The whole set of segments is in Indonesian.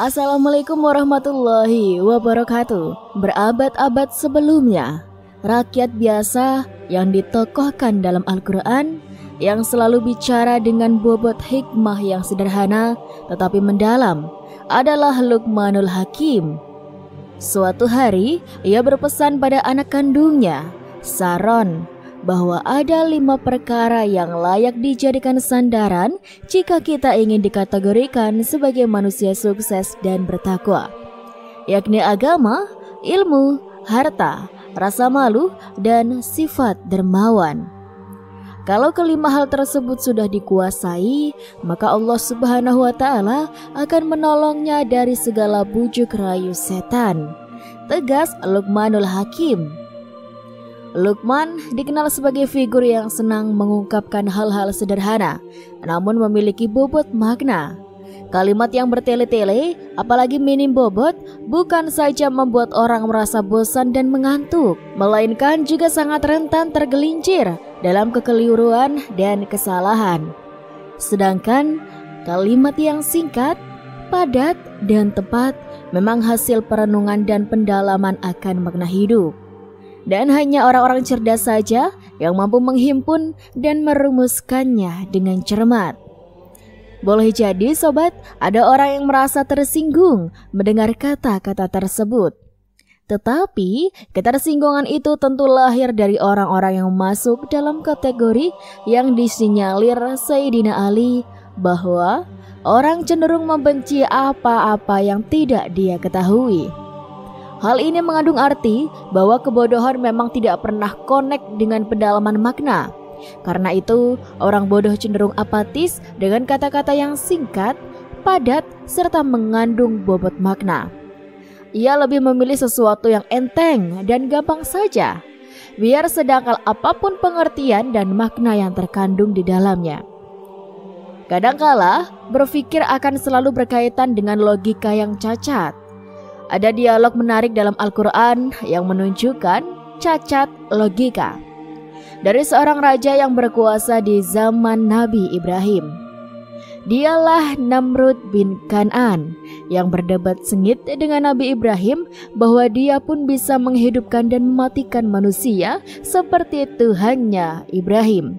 Assalamualaikum warahmatullahi wabarakatuh. Berabad-abad sebelumnya, rakyat biasa yang ditokohkan dalam Al-Quran, yang selalu bicara dengan bobot hikmah yang sederhana tetapi mendalam, adalah Luqmanul Hakim. Suatu hari, ia berpesan pada anak kandungnya, Saron, bahwa ada 5 perkara yang layak dijadikan sandaran jika kita ingin dikategorikan sebagai manusia sukses dan bertakwa, yakni agama, ilmu, harta, rasa malu, dan sifat dermawan. Kalau kelima hal tersebut sudah dikuasai, maka Allah Subhanahu wa Ta'ala akan menolongnya dari segala bujuk rayu setan. Tegas Luqmanul Hakim. Luqman dikenal sebagai figur yang senang mengungkapkan hal-hal sederhana, namun memiliki bobot makna. Kalimat yang bertele-tele, apalagi minim bobot, bukan saja membuat orang merasa bosan dan mengantuk, melainkan juga sangat rentan tergelincir dalam kekeliruan dan kesalahan. Sedangkan kalimat yang singkat, padat, dan tepat memang hasil perenungan dan pendalaman akan makna hidup. Dan hanya orang-orang cerdas saja yang mampu menghimpun dan merumuskannya dengan cermat. Boleh jadi sobat, ada orang yang merasa tersinggung mendengar kata-kata tersebut. Tetapi ketersinggungan itu tentu lahir dari orang-orang yang masuk dalam kategori yang disinyalir Sayyidina Ali, bahwa orang cenderung membenci apa-apa yang tidak dia ketahui. Hal ini mengandung arti bahwa kebodohan memang tidak pernah connect dengan pendalaman makna. Karena itu, orang bodoh cenderung apatis dengan kata-kata yang singkat, padat, serta mengandung bobot makna. Ia lebih memilih sesuatu yang enteng dan gampang saja, biar sedangkal apapun pengertian dan makna yang terkandung di dalamnya. Kadangkala, berpikir akan selalu berkaitan dengan logika yang cacat. Ada dialog menarik dalam Al-Quran yang menunjukkan cacat logika dari seorang raja yang berkuasa di zaman Nabi Ibrahim. Dialah Namrud bin Kan'an yang berdebat sengit dengan Nabi Ibrahim bahwa dia pun bisa menghidupkan dan mematikan manusia seperti Tuhannya Ibrahim.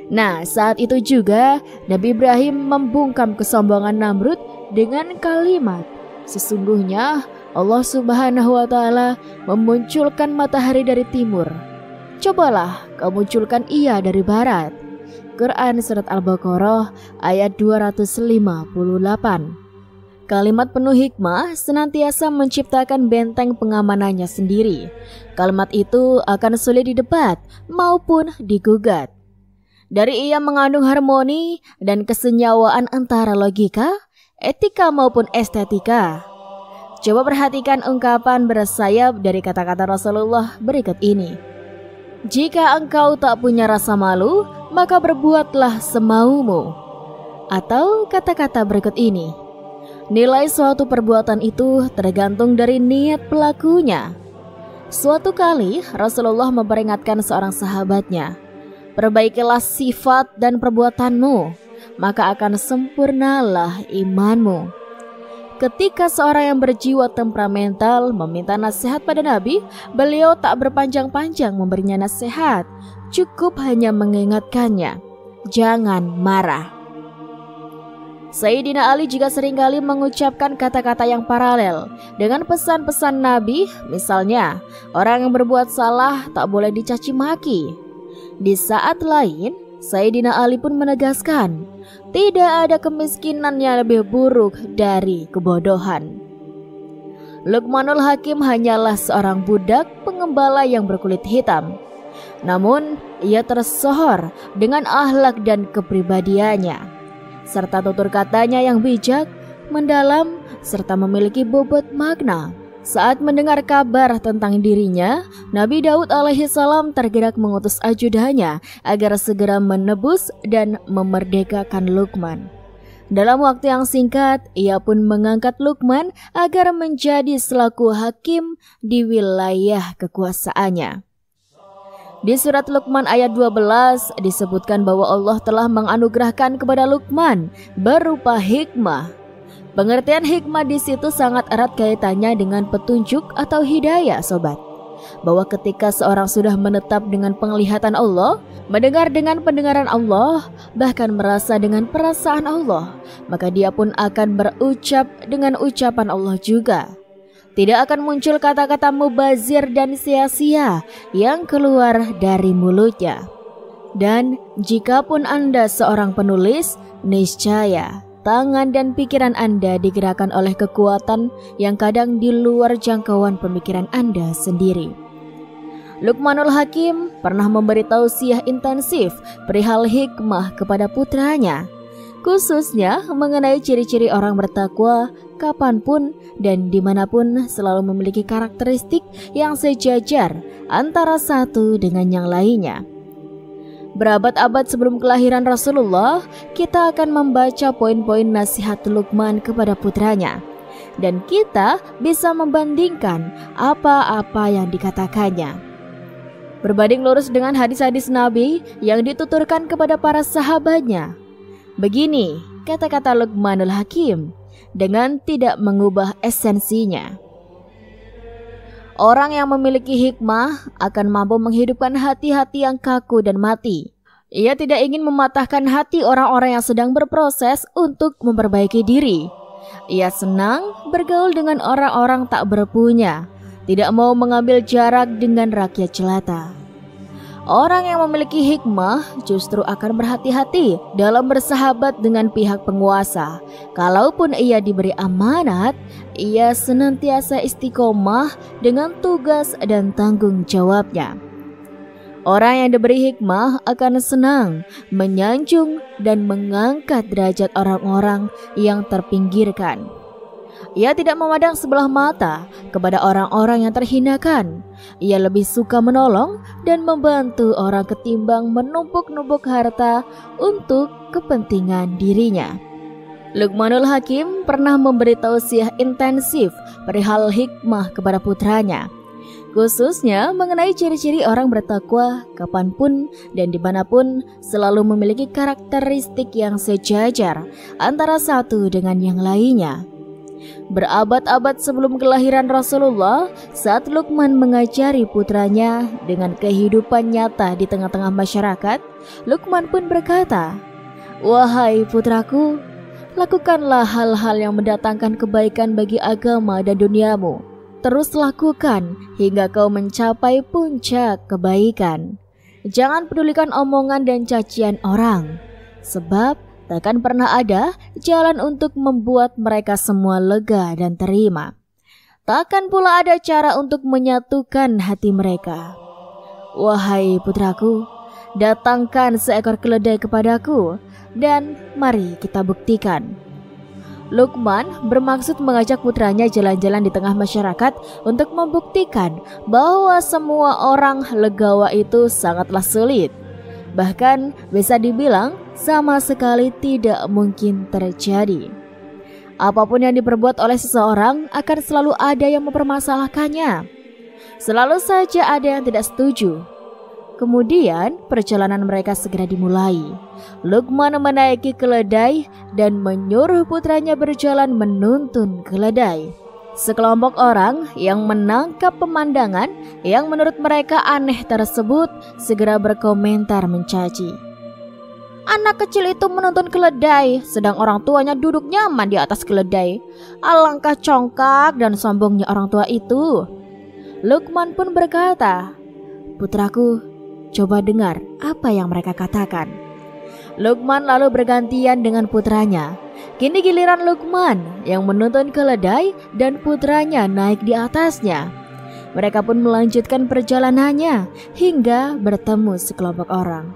Nah, saat itu juga Nabi Ibrahim membungkam kesombongan Namrud dengan kalimat, "Sesungguhnya Allah Subhanahu wa Ta'ala memunculkan matahari dari timur. Cobalah kau munculkan ia dari barat." Quran Surat Al-Baqarah ayat 258. Kalimat penuh hikmah senantiasa menciptakan benteng pengamanannya sendiri. Kalimat itu akan sulit didebat maupun digugat. Dari ia mengandung harmoni dan kesenyawaan antara logika, etika maupun estetika. Coba perhatikan ungkapan bersayap dari kata-kata Rasulullah berikut ini. "Jika engkau tak punya rasa malu, maka berbuatlah semaumu." Atau kata-kata berikut ini. Nilai suatu perbuatan itu tergantung dari niat pelakunya. Suatu kali Rasulullah memperingatkan seorang sahabatnya, "Perbaikilah sifat dan perbuatanmu, maka akan sempurnalah imanmu." Ketika seorang yang berjiwa temperamental meminta nasihat pada Nabi, beliau tak berpanjang-panjang memberinya nasihat, cukup hanya mengingatkannya, "Jangan marah." Sayyidina Ali juga seringkali mengucapkan kata-kata yang paralel dengan pesan-pesan Nabi, misalnya, orang yang berbuat salah tak boleh dicaci maki. Di saat lain, Sayyidina Ali pun menegaskan, tidak ada kemiskinan yang lebih buruk dari kebodohan. Luqmanul Hakim hanyalah seorang budak pengembala yang berkulit hitam. Namun, ia tersohor dengan akhlak dan kepribadiannya, serta tutur katanya yang bijak, mendalam, serta memiliki bobot makna. Saat mendengar kabar tentang dirinya, Nabi Daud alaihissalam tergerak mengutus ajudannya agar segera menebus dan memerdekakan Luqman. Dalam waktu yang singkat, ia pun mengangkat Luqman agar menjadi selaku hakim di wilayah kekuasaannya. Di surat Luqman ayat 12 disebutkan bahwa Allah telah menganugerahkan kepada Luqman berupa hikmah. Pengertian hikmah di situ sangat erat kaitannya dengan petunjuk atau hidayah, sobat. Bahwa ketika seorang sudah menetap dengan penglihatan Allah, mendengar dengan pendengaran Allah, bahkan merasa dengan perasaan Allah, maka dia pun akan berucap dengan ucapan Allah juga. Tidak akan muncul kata-kata mubazir dan sia-sia yang keluar dari mulutnya. Dan jikapun Anda seorang penulis, niscaya tangan dan pikiran Anda digerakkan oleh kekuatan yang kadang di luar jangkauan pemikiran Anda sendiri. Luqmanul Hakim pernah memberi tausiah intensif perihal hikmah kepada putranya, khususnya mengenai ciri-ciri orang bertakwa kapanpun dan dimanapun selalu memiliki karakteristik yang sejajar antara satu dengan yang lainnya. Berabad-abad sebelum kelahiran Rasulullah, kita akan membaca poin-poin nasihat Luqman kepada putranya. Dan kita bisa membandingkan apa-apa yang dikatakannya. Berbanding lurus dengan hadis-hadis Nabi yang dituturkan kepada para sahabatnya. Begini kata-kata Luqmanul Hakim dengan tidak mengubah esensinya. Orang yang memiliki hikmah akan mampu menghidupkan hati-hati yang kaku dan mati. Ia tidak ingin mematahkan hati orang-orang yang sedang berproses untuk memperbaiki diri. Ia senang bergaul dengan orang-orang tak berpunya, tidak mau mengambil jarak dengan rakyat jelata. Orang yang memiliki hikmah justru akan berhati-hati dalam bersahabat dengan pihak penguasa. Kalaupun ia diberi amanat, ia senantiasa istiqomah dengan tugas dan tanggung jawabnya. Orang yang diberi hikmah akan senang menyanjung dan mengangkat derajat orang-orang yang terpinggirkan. Ia tidak memandang sebelah mata kepada orang-orang yang terhinakan. Ia lebih suka menolong dan membantu orang ketimbang menumpuk-numpuk harta untuk kepentingan dirinya. Luqmanul Hakim pernah memberi tausiah intensif perihal hikmah kepada putranya, khususnya mengenai ciri-ciri orang bertakwa kapanpun dan dimanapun selalu memiliki karakteristik yang sejajar antara satu dengan yang lainnya. Berabad-abad sebelum kelahiran Rasulullah, saat Luqman mengajari putranya dengan kehidupan nyata di tengah-tengah masyarakat, Luqman pun berkata, "Wahai putraku, lakukanlah hal-hal yang mendatangkan kebaikan bagi agama dan duniamu. Terus lakukan hingga kau mencapai puncak kebaikan. Jangan pedulikan omongan dan cacian orang, sebab takkan pernah ada jalan untuk membuat mereka semua lega dan terima. Takkan pula ada cara untuk menyatukan hati mereka. Wahai putraku, datangkan seekor keledai kepadaku dan mari kita buktikan." Luqman bermaksud mengajak putranya jalan-jalan di tengah masyarakat untuk membuktikan bahwa semua orang legawa itu sangatlah sulit. Bahkan bisa dibilang sama sekali tidak mungkin terjadi. Apapun yang diperbuat oleh seseorang akan selalu ada yang mempermasalahkannya. Selalu saja ada yang tidak setuju. Kemudian perjalanan mereka segera dimulai. Luqman menaiki keledai dan menyuruh putranya berjalan menuntun keledai. Sekelompok orang yang menangkap pemandangan yang menurut mereka aneh tersebut segera berkomentar mencaci. "Anak kecil itu menuntun keledai, sedang orang tuanya duduk nyaman di atas keledai. Alangkah congkak dan sombongnya orang tua itu." Luqman pun berkata, "Putraku, coba dengar apa yang mereka katakan." Luqman lalu bergantian dengan putranya. Kini giliran Luqman yang menuntun keledai dan putranya naik di atasnya. Mereka pun melanjutkan perjalanannya hingga bertemu sekelompok orang.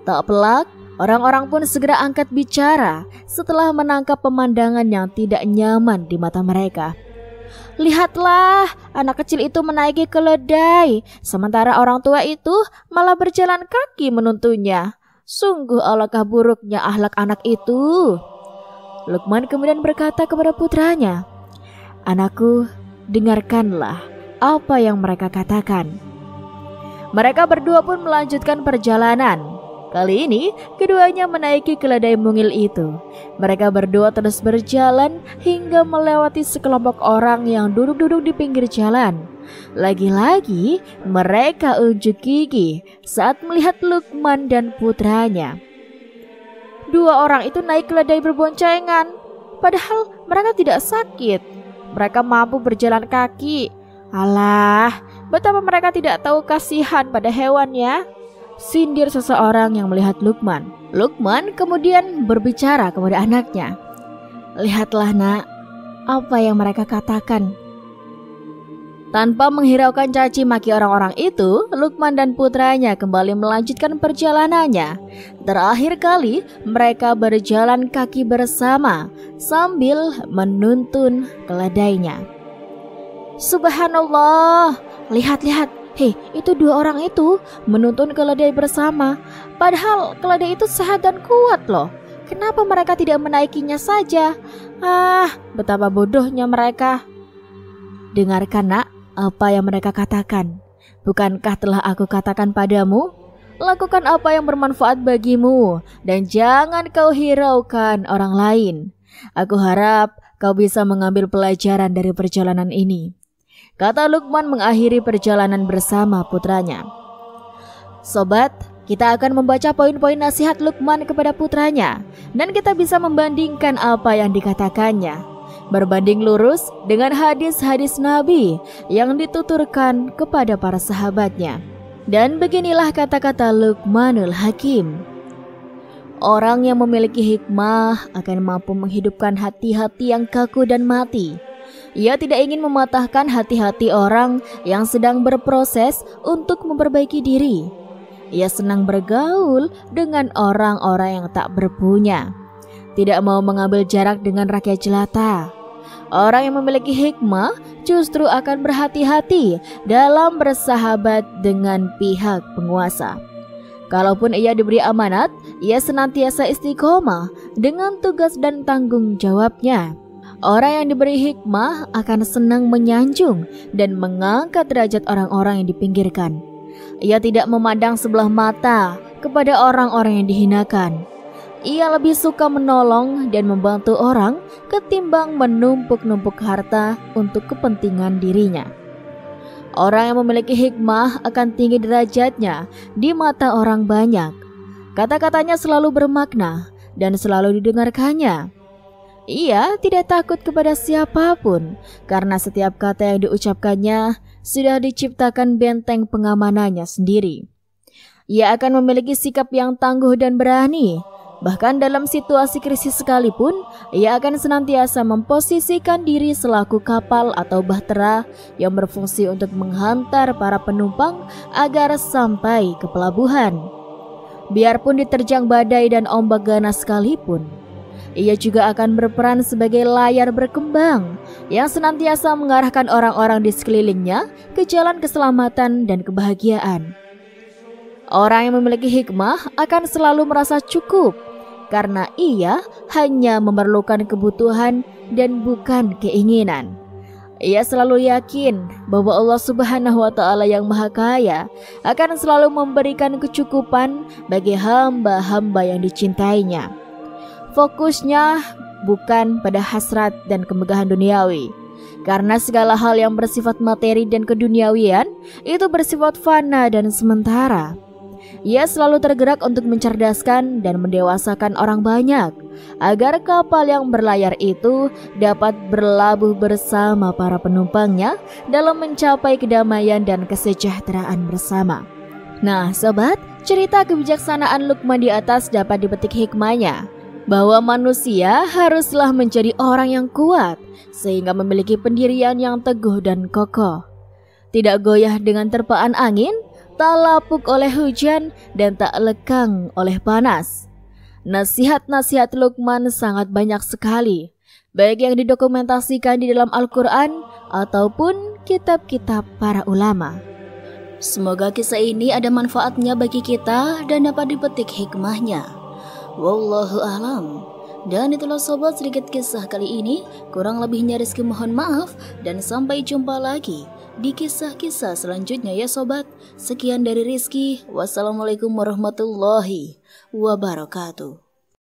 Tak pelak, orang-orang pun segera angkat bicara setelah menangkap pemandangan yang tidak nyaman di mata mereka. "Lihatlah, anak kecil itu menaiki keledai, sementara orang tua itu malah berjalan kaki menuntunnya. Sungguh alangkah buruknya akhlak anak itu." Luqman kemudian berkata kepada putranya, "Anakku, dengarkanlah apa yang mereka katakan." Mereka berdua pun melanjutkan perjalanan. Kali ini, keduanya menaiki keledai mungil itu. Mereka berdua terus berjalan hingga melewati sekelompok orang yang duduk-duduk di pinggir jalan. Lagi-lagi, mereka unjuk gigi saat melihat Luqman dan putranya. Dua orang itu naik keledai berboncengan, padahal mereka tidak sakit. Mereka mampu berjalan kaki. Alah, betapa mereka tidak tahu kasihan pada hewan ya, sindir seseorang yang melihat Luqman. Luqman kemudian berbicara kepada anaknya. Lihatlah nak, apa yang mereka katakan. Tanpa menghiraukan caci maki orang-orang itu, Luqman dan putranya kembali melanjutkan perjalanannya. Terakhir kali mereka berjalan kaki bersama sambil menuntun keledainya. Subhanallah, lihat-lihat, hei, itu dua orang itu menuntun keledai bersama. Padahal keledai itu sehat dan kuat loh. Kenapa mereka tidak menaikinya saja? Betapa bodohnya mereka. Dengarkan nak, apa yang mereka katakan. Bukankah telah aku katakan padamu? Lakukan apa yang bermanfaat bagimu dan jangan kau hiraukan orang lain. Aku harap kau bisa mengambil pelajaran dari perjalanan ini, kata Luqman mengakhiri perjalanan bersama putranya. Sobat, kita akan membaca poin-poin nasihat Luqman kepada putranya dan kita bisa membandingkan apa yang dikatakannya berbanding lurus dengan hadis-hadis Nabi yang dituturkan kepada para sahabatnya. Dan beginilah kata-kata Luqmanul Hakim. Orang yang memiliki hikmah akan mampu menghidupkan hati-hati yang kaku dan mati. Ia tidak ingin mematahkan hati-hati orang yang sedang berproses untuk memperbaiki diri. Ia senang bergaul dengan orang-orang yang tak berpunya, tidak mau mengambil jarak dengan rakyat jelata. Orang yang memiliki hikmah justru akan berhati-hati dalam bersahabat dengan pihak penguasa. Kalaupun ia diberi amanat, ia senantiasa istiqomah dengan tugas dan tanggung jawabnya. Orang yang diberi hikmah akan senang menyanjung dan mengangkat derajat orang-orang yang dipinggirkan. Ia tidak memandang sebelah mata kepada orang-orang yang dihinakan. Ia lebih suka menolong dan membantu orang ketimbang menumpuk-numpuk harta untuk kepentingan dirinya. Orang yang memiliki hikmah akan tinggi derajatnya di mata orang banyak. Kata-katanya selalu bermakna dan selalu didengarkannya. Ia tidak takut kepada siapapun karena setiap kata yang diucapkannya sudah diciptakan benteng pengamanannya sendiri. Ia akan memiliki sikap yang tangguh dan berani. Bahkan dalam situasi krisis sekalipun, ia akan senantiasa memposisikan diri selaku kapal atau bahtera yang berfungsi untuk menghantar para penumpang agar sampai ke pelabuhan. Biarpun diterjang badai dan ombak ganas sekalipun, ia juga akan berperan sebagai layar berkembang yang senantiasa mengarahkan orang-orang di sekelilingnya ke jalan keselamatan dan kebahagiaan. Orang yang memiliki hikmah akan selalu merasa cukup karena ia hanya memerlukan kebutuhan dan bukan keinginan. Ia selalu yakin bahwa Allah Subhanahu wa Ta'ala yang Maha Kaya akan selalu memberikan kecukupan bagi hamba-hamba yang dicintainya. Fokusnya bukan pada hasrat dan kemegahan duniawi, karena segala hal yang bersifat materi dan keduniawian itu bersifat fana dan sementara. Ia selalu tergerak untuk mencerdaskan dan mendewasakan orang banyak agar kapal yang berlayar itu dapat berlabuh bersama para penumpangnya dalam mencapai kedamaian dan kesejahteraan bersama. Nah sobat, cerita kebijaksanaan Luqman di atas dapat dipetik hikmahnya bahwa manusia haruslah menjadi orang yang kuat sehingga memiliki pendirian yang teguh dan kokoh, tidak goyah dengan terpaan angin, tak lapuk oleh hujan, dan tak lekang oleh panas. Nasihat-nasihat Luqman sangat banyak sekali, baik yang didokumentasikan di dalam Al-Quran ataupun kitab-kitab para ulama. Semoga kisah ini ada manfaatnya bagi kita dan dapat dipetik hikmahnya. Wallahu a'lam. Dan itulah sobat sedikit kisah kali ini. Kurang lebihnya Rizky mohon maaf dan sampai jumpa lagi. di kisah-kisah selanjutnya ya sobat. Sekian dari Rizky. Wassalamualaikum warahmatullahi wabarakatuh.